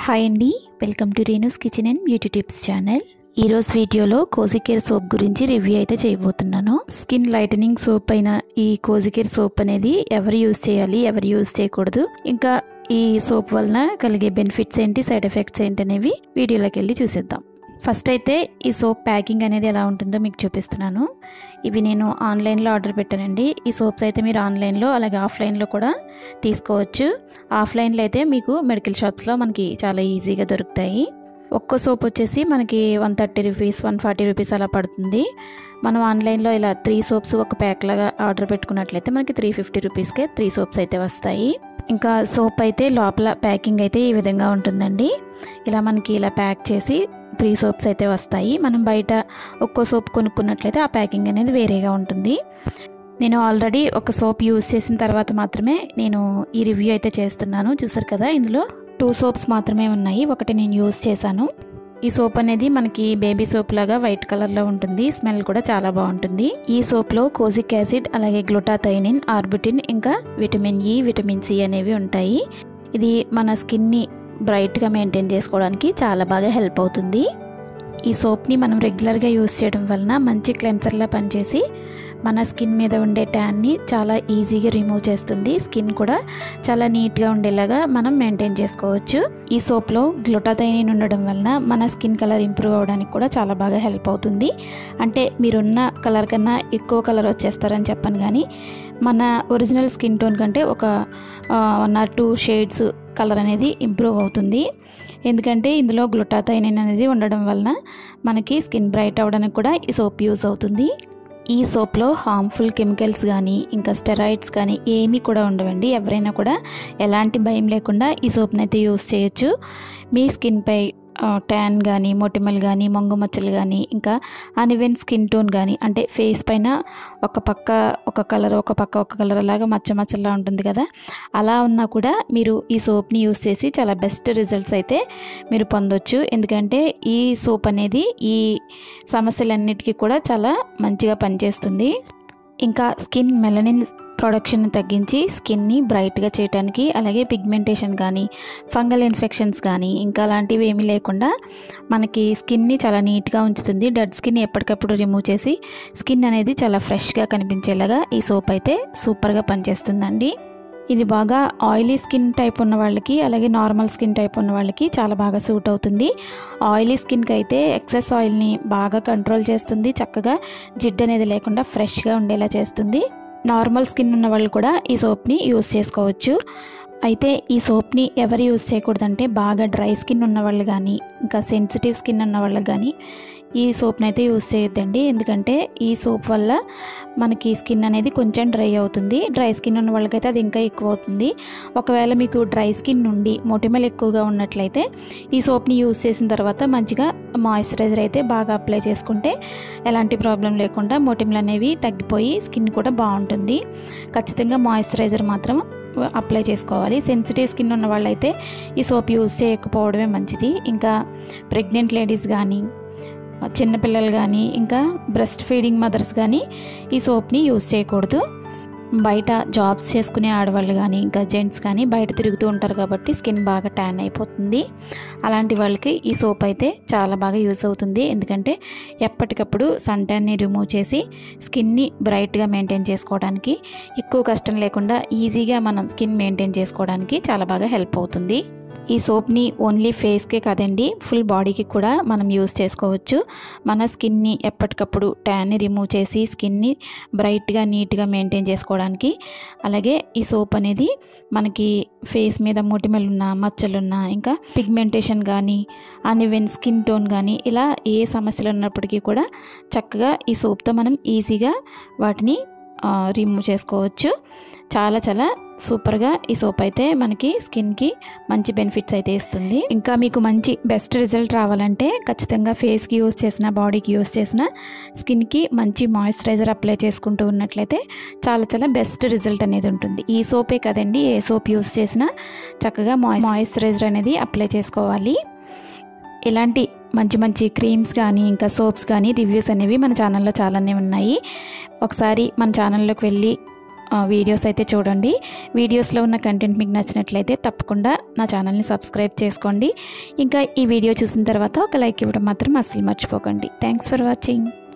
Hi అండి, welcome to Renu's kitchen and beauty tips channel. ఈరోజు వీడియోలో కోజీ కేర్ సోప్ గురించి రివ్యూ అయితే చేయబోతున్నాను. స్కిన్ లైటనింగ్ సోప్ అయిన ఈ కోజీ కేర్ సోప్ అనేది ఎవరు యూజ్ చేయాలి, ఎవరు యూజ్ చేయకూడదు, ఇంకా ఈ సోప్ వలన కలిగే బెనిఫిట్స్ ఏంటి, సైడ్ ఎఫెక్ట్స్ ఏంటి అనేవి వీడియోలోకి వెళ్ళి చూసేద్దాం. ఫస్ట్ అయితే ఈ సోప్ ప్యాకింగ్ అనేది ఎలా ఉంటుందో మీకు చూపిస్తున్నాను. ఇవి నేను ఆన్లైన్లో ఆర్డర్ పెట్టానండి. ఈ సోప్స్ అయితే మీరు ఆన్లైన్లో అలాగే ఆఫ్లైన్లో కూడా తీసుకోవచ్చు. ఆఫ్లైన్లో అయితే మీకు మెడికల్ షాప్స్లో మనకి చాలా ఈజీగా దొరుకుతాయి. ఒక్కో సోప్ వచ్చేసి మనకి 130 రూపీస్ 140 రూపీస్ అలా పడుతుంది. మనం ఆన్లైన్లో ఇలా 3 సోప్స్ ఒక ప్యాక్ లాగా ఆర్డర్ పెట్టుకున్నట్లయితే మనకి 350 రూపీస్కే 3 సోప్స్ అయితే వస్తాయి. ఇంకా సోప్ అయితే లోపల ప్యాకింగ్ అయితే ఈ విధంగా ఉంటుందండి. ఇలా మనకి ఇలా ప్యాక్ చేసి 3 సోప్స్ అయితే వస్తాయి. మనం బయట ఒక్కో సోప్ కొనుక్కున్నట్లయితే ఆ ప్యాకింగ్ అనేది వేరేగా ఉంటుంది. నేను ఆల్రెడీ ఒక సోప్ యూజ్ చేసిన తర్వాత మాత్రమే నేను ఈ రివ్యూ అయితే చేస్తున్నాను. చూసారు కదా, ఇందులో 2 సోప్స్ మాత్రమే ఉన్నాయి. ఒకటి నేను యూజ్ చేశాను. ఈ సోప్ అనేది మనకి బేబీ సోప్ లాగా వైట్ కలర్లో ఉంటుంది. స్మెల్ కూడా చాలా బాగుంటుంది. ఈ సోప్లో కోజిక్ యాసిడ్ అలాగే గ్లూటాథయోనిన్, ఆర్బుటిన్, ఇంకా విటమిన్ ఇ, విటమిన్ సి అనేవి ఉంటాయి. ఇది మన స్కిన్ని బ్రైట్గా మెయింటైన్ చేసుకోవడానికి చాలా బాగా హెల్ప్ అవుతుంది. ఈ సోప్ని మనం రెగ్యులర్గా యూజ్ చేయడం వలన మంచి క్లెన్సర్లా పనిచేసి మన స్కిన్ మీద ఉండే ట్యాన్ని చాలా ఈజీగా రిమూవ్ చేస్తుంది. స్కిన్ కూడా చాలా నీట్గా ఉండేలాగా మనం మెయింటైన్ చేసుకోవచ్చు. ఈ సోప్లో గ్లూటాథయోనిన్ ఉండడం వలన మన స్కిన్ కలర్ ఇంప్రూవ్ అవ్వడానికి కూడా చాలా బాగా హెల్ప్ అవుతుంది. అంటే మీరున్న కలర్ కన్నా ఎక్కువ కలర్ వచ్చేస్తారని చెప్పను, కానీ మన ఒరిజినల్ స్కిన్ టోన్ కంటే ఒక 1 or 2 షేడ్స్ కలర్ అనేది ఇంప్రూవ్ అవుతుంది. ఎందుకంటే ఇందులో గ్లూటాథయోనిన్ అనేది ఉండడం వలన మనకి స్కిన్ బ్రైట్ అవ్వడానికి కూడా ఈ సోప్ యూజ్ అవుతుంది. ఈ సోప్లో హార్మ్ఫుల్ కెమికల్స్ కానీ ఇంకా స్టెరాయిడ్స్ కానీ ఏమీ కూడా ఉండవండి. ఎవరైనా కూడా ఎలాంటి భయం లేకుండా ఈ సోప్ని అయితే యూజ్ చేయొచ్చు. మీ స్కిన్పై ట్యాన్ కానీ, మొటిమలు కానీ, మొంగు మచ్చలు కానీ, ఇంకా అన్ఈవెన్ స్కిన్ టోన్ కానీ, అంటే ఫేస్ పైన ఒక పక్క ఒక కలర్ ఒక పక్క ఒక కలర్ అలాగా మచ్చలా ఉంటుంది కదా, అలా ఉన్నా కూడా మీరు ఈ సోప్ని యూజ్ చేసి చాలా బెస్ట్ రిజల్ట్స్ అయితే మీరు పొందొచ్చు. ఎందుకంటే ఈ సోప్ అనేది ఈ సమస్యలన్నిటికీ కూడా చాలా మంచిగా పనిచేస్తుంది. ఇంకా స్కిన్ మెలనిన్ ప్రొడక్షన్ తగ్గించి స్కిన్ని బ్రైట్గా చేయడానికి, అలాగే పిగ్మెంటేషన్ కానీ, ఫంగల్ ఇన్ఫెక్షన్స్ కానీ ఇంకా అలాంటివి ఏమీ లేకుండా మనకి స్కిన్ని చాలా నీట్గా ఉంచుతుంది. డెడ్ స్కిన్ ఎప్పటికప్పుడు రిమూవ్ చేసి స్కిన్ అనేది చాలా ఫ్రెష్గా కనిపించేలాగా ఈ సోప్ అయితే సూపర్గా పనిచేస్తుందండి. ఇది బాగా ఆయిలీ స్కిన్ టైప్ ఉన్న వాళ్ళకి, అలాగే నార్మల్ స్కిన్ టైప్ ఉన్న వాళ్ళకి చాలా బాగా సూట్ అవుతుంది. ఆయిలీ స్కిన్కి అయితే ఎక్సెస్ ఆయిల్ని బాగా కంట్రోల్ చేస్తుంది. చక్కగా జిడ్డు అనేది లేకుండా ఫ్రెష్గా ఉండేలా చేస్తుంది. నార్మల్ స్కిన్ ఉన్న వాళ్ళు కూడా ఈ సోప్ని యూజ్ చేసుకోవచ్చు. అయితే ఈ సోప్ని ఎవరు యూజ్ చేయకూడదంటే బాగా డ్రై స్కిన్ ఉన్న వాళ్ళు కానీ, ఇంకా సెన్సిటివ్ స్కిన్ ఉన్న వాళ్ళకి కానీ ఈ సోప్ని అయితే యూజ్ చేయొద్దండి. ఎందుకంటే ఈ సోప్ వల్ల మనకి స్కిన్ అనేది కొంచెం డ్రై అవుతుంది. డ్రై స్కిన్ ఉన్న వాళ్ళకైతే అది ఇంకా ఎక్కువ అవుతుంది. ఒకవేళ మీకు డ్రై స్కిన్ నుండి మొటిమలు ఎక్కువగా ఉన్నట్లయితే ఈ సోప్ని యూజ్ చేసిన తర్వాత మంచిగా మాయిశ్చరైజర్ అయితే బాగా అప్లై చేసుకుంటే ఎలాంటి ప్రాబ్లం లేకుండా మొటిమలు అనేవి తగ్గిపోయి స్కిన్ కూడా బాగుంటుంది. ఖచ్చితంగా మాయిశ్చరైజర్ మాత్రం అప్లై చేసుకోవాలి. సెన్సిటివ్ స్కిన్ ఉన్న వాళ్ళైతే ఈ సోప్ యూజ్ చేయకపోవడమే మంచిది. ఇంకా ప్రెగ్నెంట్ లేడీస్ కానీ, చిన్నపిల్లలు కానీ, ఇంకా బ్రెస్ట్ ఫీడింగ్ మదర్స్ కానీ ఈ సోప్ని యూజ్ చేయకూడదు. బయట జాబ్స్ చేసుకునే ఆడవాళ్ళు కానీ, ఇంకా జెంట్స్ కానీ బయట తిరుగుతూ ఉంటారు కాబట్టి స్కిన్ బాగా ట్యాన్ అయిపోతుంది. అలాంటి వాళ్ళకి ఈ సోప్ అయితే చాలా బాగా యూజ్ అవుతుంది. ఎందుకంటే ఎప్పటికప్పుడు సన్ ట్యాన్ని రిమూవ్ చేసి స్కిన్ని బ్రైట్గా మెయింటైన్ చేసుకోవడానికి, ఎక్కువ కష్టం లేకుండా ఈజీగా మనం స్కిన్ మెయింటైన్ చేసుకోవడానికి చాలా బాగా హెల్ప్ అవుతుంది. ఈ సోప్ని ఓన్లీ ఫేస్కే కాదండి, ఫుల్ బాడీకి కూడా మనం యూజ్ చేసుకోవచ్చు. మన స్కిన్ని ఎప్పటికప్పుడు ట్యాన్ని రిమూవ్ చేసి స్కిన్ని బ్రైట్గా నీట్గా మెయింటైన్ చేసుకోవడానికి, అలాగే ఈ సోప్ అనేది మనకి ఫేస్ మీద మొటిమలున్నా, మచ్చలున్నా, ఇంకా పిగ్మెంటేషన్ కానీ, అన్ఈవెన్ స్కిన్ టోన్ కానీ, ఇలా ఏ సమస్యలు ఉన్నప్పటికీ కూడా చక్కగా ఈ సోప్తో మనం ఈజీగా వాటిని రిమూవ్ చేసుకోవచ్చు. చాలా చాలా సూపర్గా ఈ సోప్ అయితే మనకి స్కిన్కి మంచి బెనిఫిట్స్ అయితే ఇస్తుంది. ఇంకా మీకు మంచి బెస్ట్ రిజల్ట్ రావాలంటే ఖచ్చితంగా ఫేస్కి యూజ్ చేసిన, బాడీకి యూజ్ చేసిన, స్కిన్కి మంచి మాయిశ్చరైజర్ అప్లై చేసుకుంటూ ఉన్నట్లయితే చాలా చాలా బెస్ట్ రిజల్ట్ అనేది ఉంటుంది. ఈ సోపే కదండి, ఏ సోప్ యూజ్ చేసినా చక్కగా మాయిశ్చరైజర్ అనేది అప్లై చేసుకోవాలి. ఇలాంటి మంచి మంచి క్రీమ్స్ కానీ, ఇంకా సోప్స్ కానీ రివ్యూస్ అనేవి మన ఛానల్లో చాలానే ఉన్నాయి. ఒకసారి మన ఛానల్లోకి వెళ్ళి వీడియోస్ అయితే చూడండి. వీడియోస్లో ఉన్న కంటెంట్ మీకు నచ్చినట్లయితే తప్పకుండా నా ఛానల్ని సబ్స్క్రైబ్ చేసుకోండి. ఇంకా ఈ వీడియో చూసిన తర్వాత ఒక లైక్ ఇవ్వడం మాత్రం అస్సలు మర్చిపోకండి. Thanks for watching.